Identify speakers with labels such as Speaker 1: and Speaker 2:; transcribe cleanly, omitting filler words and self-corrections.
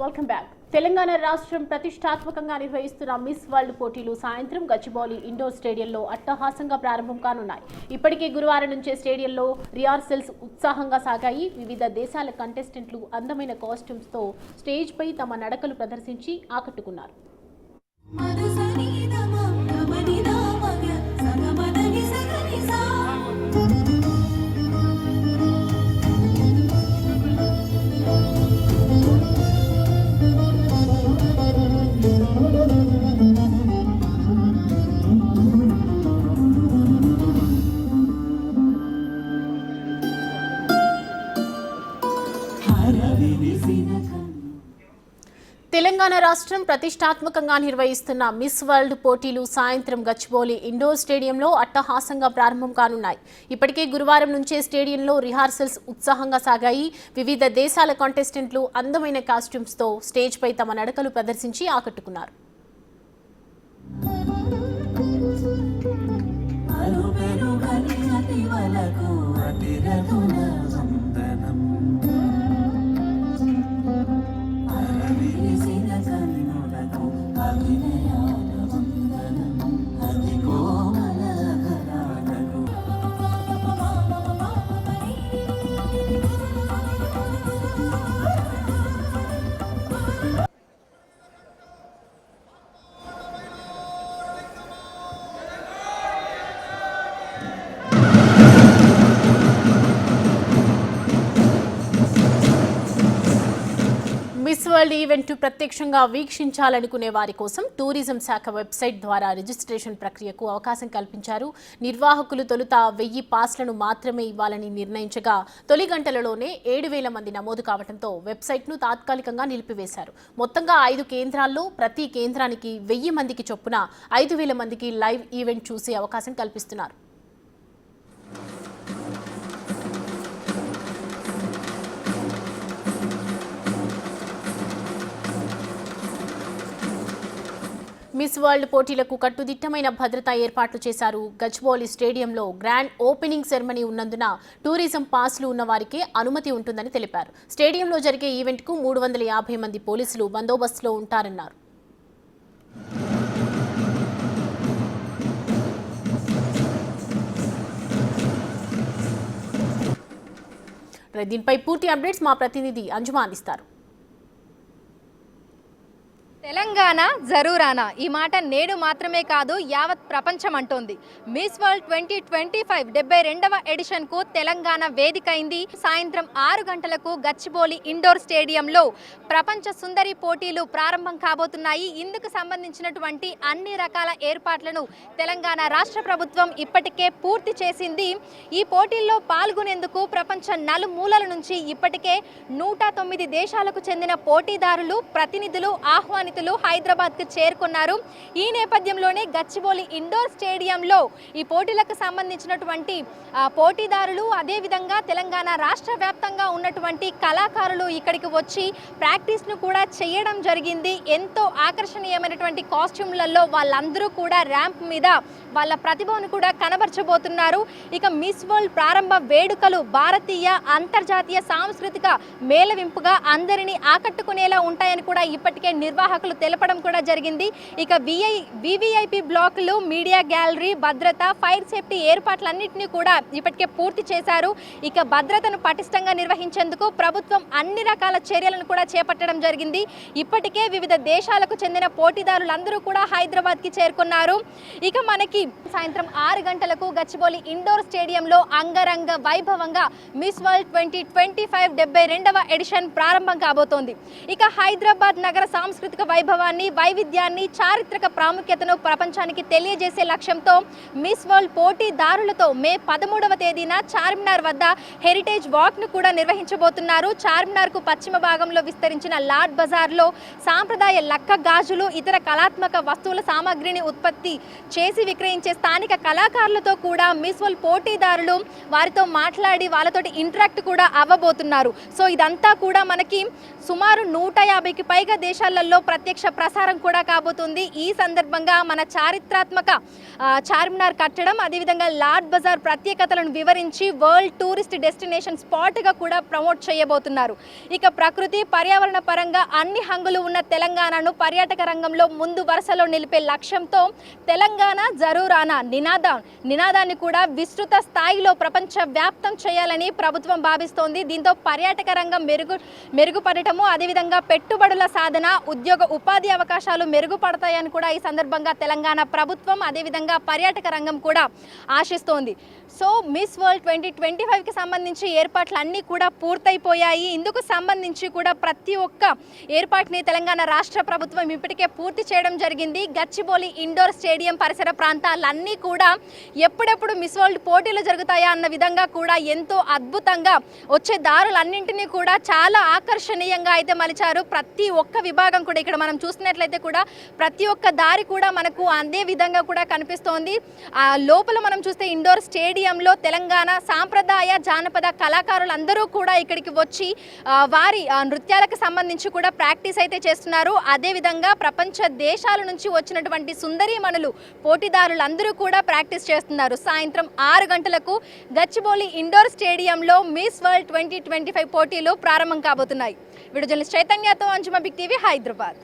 Speaker 1: Welcome back. Telangana రాష్ట్రం ప్రతిష్టాత్మకంగా నిర్వహిస్తున్న మిస్ వరల్డ్ పోటీలు సాయంత్రం గచ్చిబౌలి ఇండోర్ స్టేడియంలో అట్టహాసంగా ప్రారంభం కానున్నాయి. ఇప్పటికే గురువారం నుంచే స్టేడియంలో రిహార్సల్స్ ఉత్సాహంగా సాగాయి. వివిధ దేశాల కంటెస్టెంట్లు అందమైన కాస్ట్యూమ్స్ తో స్టేజ్ పై తమ నడకలు ప్రదర్శించి ఆకట్టుకున్నారు. తెలంగాణ రాష్ట్రం ప్రతిష్టాత్మకంగా నిర్వహిస్తున్న మిస్ వరల్డ్ పోటీలు సాయంత్రం గచ్చిబౌలి ఇండోర్ స్టేడియంలో అట్టహాసంగా ప్రారంభం కానున్నాయి. ఇప్పటికే గురువారం నుంచే స్టేడియంలో రిహార్సల్స్ ఉత్సాహంగా సాగాయి. వివిధ దేశాల కంటెస్టెంట్లు అందమైన కాస్ట్యూమ్స్ తో స్టేజ్ పై తమ నడకలు ప్రదర్శించి ఆకట్టుకున్నారు. మిస్ వరల్డ్ ఈవెంట్ ప్రత్యక్షంగా వీక్షించాలనుకునే వారి కోసం టూరిజం శాఖ వెబ్సైట్ ద్వారా రిజిస్ట్రేషన్ ప్రక్రియకు అవకాశం కల్పించారు. నిర్వాహకులు తొలుత 1000 పాస్లను మాత్రమే ఇవ్వాలని నిర్ణయించగా తొలి గంటలలోనే 7000 మంది నమోదు కావడంతో వెబ్సైట్ను తాత్కాలికంగా నిలిపివేశారు. మొత్తంగా 5 కేంద్రాల్లో ప్రతి కేంద్రానికి 1000 మందికి చొప్పున 5000 మందికి లైవ్ ఈవెంట్ చూసే అవకాశం కల్పిస్తున్నారు. మిస్ వరల్డ్ పోటీలకు కట్టుదిట్టమైన భద్రతా ఏర్పాట్లు చేశారు. గచ్చిబౌలి స్టేడియంలో గ్రాండ్ ఓపెనింగ్ సెరమనీ ఉన్నందున టూరిజం పాస్లు ఉన్న వారికే అనుమతి ఉంటుందని తెలిపారు. స్టేడియంలో జరిగే ఈవెంట్కు 350 మంది పోలీసులు బందోబస్తులో ఉంటారన్నారు. దీనిపై పూర్తి అప్డేట్స్ మా ప్రతినిధి అంజుమా అందిస్తారు.
Speaker 2: తెలంగాణ జరూరానా ఈ మాట నేడు మాత్రమే కాదు యావత్ ప్రపంచం అంటోంది. మిస్ వరల్డ్ 2025 72వ ఎడిషన్కు తెలంగాణ వేదికైంది. సాయంత్రం 6 గంటలకు గచ్చిబౌలి ఇండోర్ స్టేడియంలో ప్రపంచ సుందరి పోటీలు ప్రారంభం కాబోతున్నాయి. ఇందుకు సంబంధించినటువంటి అన్ని రకాల ఏర్పాట్లను తెలంగాణ రాష్ట్ర ప్రభుత్వం ఇప్పటికే పూర్తి చేసింది. ఈ పోటీల్లో పాల్గొనేందుకు ప్రపంచ నలుమూలల నుంచి ఇప్పటికే 109 దేశాలకు చెందిన పోటీదారులు ప్రతినిధులు ఆహ్వానితులు హైదరాబాద్కు చేరుకున్నారు. ఈ నేపథ్యంలోనే గచ్చిబౌలి ఇండోర్ స్టేడియంలో ఈ పోటీలకు సంబంధించినటువంటి పోటీదారులు అదేవిధంగా తెలంగాణ రాష్ట్ర వ్యాప్తంగా ఉన్నటువంటి కళాకారులు ఇక్కడికి వచ్చి ప్రాక్టీస్ను కూడా చేయడం జరిగింది. ఎంతో ఆకర్షణీయమైనటువంటి కాస్ట్యూమ్లలో వాళ్ళందరూ కూడా ర్యాంప్ మీద వాళ్ళ ప్రతిభను కూడా కనబరచబోతున్నారు. ఇక మిస్ వరల్డ్ ప్రారంభ వేడుకలు భారతీయ అంతర్జాతీయ సాంస్కృతిక మేళవింపుగా అందరినీ ఆకట్టుకునేలా ఉంటాయని కూడా ఇప్పటికే నిర్వాహకులు తెలపడం కూడా జరిగింది. ఇక వివిఐపి బ్లాకులు, మీడియా గ్యాలరీ, భద్రత, ఫైర్ సేఫ్టీ ఏర్పాట్లన్నింటినీ కూడా ఇప్పటికే పూర్తి చేశారు. ఇక భద్రతను పటిష్టంగా నిర్వహించేందుకు ప్రభుత్వం అన్ని రకాల చర్యలను కూడా చేపట్టడం జరిగింది. ఇప్పటికే వివిధ దేశాలకు చెందిన పోటీదారులందరూ కూడా హైదరాబాద్కి చేరుకున్నారు. ఇక మనకి సాయంత్రం 6 గంటలకు గచ్చిబౌలి ఇండోర్ స్టేడియంలో అంగరంగ వైభవంగా మిస్ వరల్డ్ 2025 72వ ఎడిషన్ ప్రారంభం కాబోతోంది. ఇక హైదరాబాద్ నగర సాంస్కృతిక వైభవాన్ని, వైవిధ్యాన్ని, చారిత్రక ప్రాముఖ్యతను ప్రపంచానికి తెలియజేసే లక్ష్యంతో మిస్ వరల్డ్ పోటీదారులతో మే 13వ తేదీన చార్మినార్ వద్ద హెరిటేజ్ వాక్ను కూడా నిర్వహించబోతున్నారు. చార్మినార్కు పశ్చిమ భాగంలో విస్తరించిన లాడ్ బజార్లో సాంప్రదాయ లక్క గాజులు, ఇతర కళాత్మక వస్తువుల సామాగ్రిని ఉత్పత్తి చేసి విక్రయించే స్థానిక కళాకారులతో కూడా మిస్ వరల్డ్ పోటీదారులు వారితో మాట్లాడి వాళ్ళతోటి ఇంటరాక్ట్ కూడా అవ్వబోతున్నారు. సో ఇదంతా కూడా మనకి సుమారు 150కి పైగా దేశాలలో ప్రత్యక్ష ప్రసారం కూడా కాబోతుంది. ఈ సందర్భంగా మన చారిత్రాత్మక చార్మినార్ కట్టడం, అదేవిధంగా లాడ్ బజార్ ప్రత్యేకతలను వివరించి వరల్డ్ టూరిస్ట్ డెస్టినేషన్ స్పాట్గా కూడా ప్రమోట్ చేయబోతున్నారు. ఇక ప్రకృతి పర్యావరణ పరంగా అన్ని హంగులు ఉన్న తెలంగాణను పర్యాటక రంగంలో ముందు వరుసలో నిలిపే లక్ష్యంతో తెలంగాణ జరూరానా నినాదాన్ని కూడా విస్తృత స్థాయిలో ప్రపంచ వ్యాప్తం చేయాలని ప్రభుత్వం భావిస్తోంది. దీంతో పర్యాటక రంగం మెరుగుపడటము, అదేవిధంగా పెట్టుబడుల సాధన, ఉపాధి అవకాశాలు మెరుగుపడతాయని కూడా ఈ సందర్భంగా తెలంగాణ ప్రభుత్వం, అదేవిధంగా పర్యాటక రంగం కూడా ఆశిస్తోంది. సో మిస్ వరల్డ్ 2025కి సంబంధించి ఏర్పాట్లు అన్నీ కూడా పూర్తయిపోయాయి. ఇందుకు సంబంధించి కూడా ప్రతి ఒక్క ఏర్పాటుని తెలంగాణ రాష్ట్ర ప్రభుత్వం ఇప్పటికే పూర్తి చేయడం జరిగింది. గచ్చిబౌలి ఇండోర్ స్టేడియం పరిసర ప్రాంతాలన్నీ కూడా ఎప్పుడెప్పుడు మిస్ వరల్డ్ పోటీలు జరుగుతాయా అన్న విధంగా కూడా ఎంతో అద్భుతంగా వచ్చే దారులన్నింటినీ కూడా చాలా ఆకర్షణీయంగా అయితే మలిచారు. ప్రతి ఒక్క విభాగం కూడా ఇక్కడ మనం చూసినట్లయితే కూడా ప్రతి ఒక్క దారి కూడా మనకు అదే విధంగా కూడా కనిపిస్తోంది. లోపల మనం చూస్తే ఇండోర్ స్టేడియంలో తెలంగాణ సాంప్రదాయ జానపద కళాకారులందరూ కూడా ఇక్కడికి వచ్చి వారి నృత్యాలకు సంబంధించి కూడా ప్రాక్టీస్ అయితే చేస్తున్నారు. అదేవిధంగా ప్రపంచ దేశాల నుంచి వచ్చినటువంటి సుందరీమణులు పోటీదారులందరూ కూడా ప్రాక్టీస్ చేస్తున్నారు. సాయంత్రం 6 గంటలకు గచ్చిబౌలి ఇండోర్ స్టేడియంలో మిస్ వరల్డ్ 2025 పోటీలు ప్రారంభం కాబోతున్నాయి. వీడియో జర్నలిస్ట్ చైతన్యతో అంజుమ బిగ్ టీవీ, హైదరాబాద్.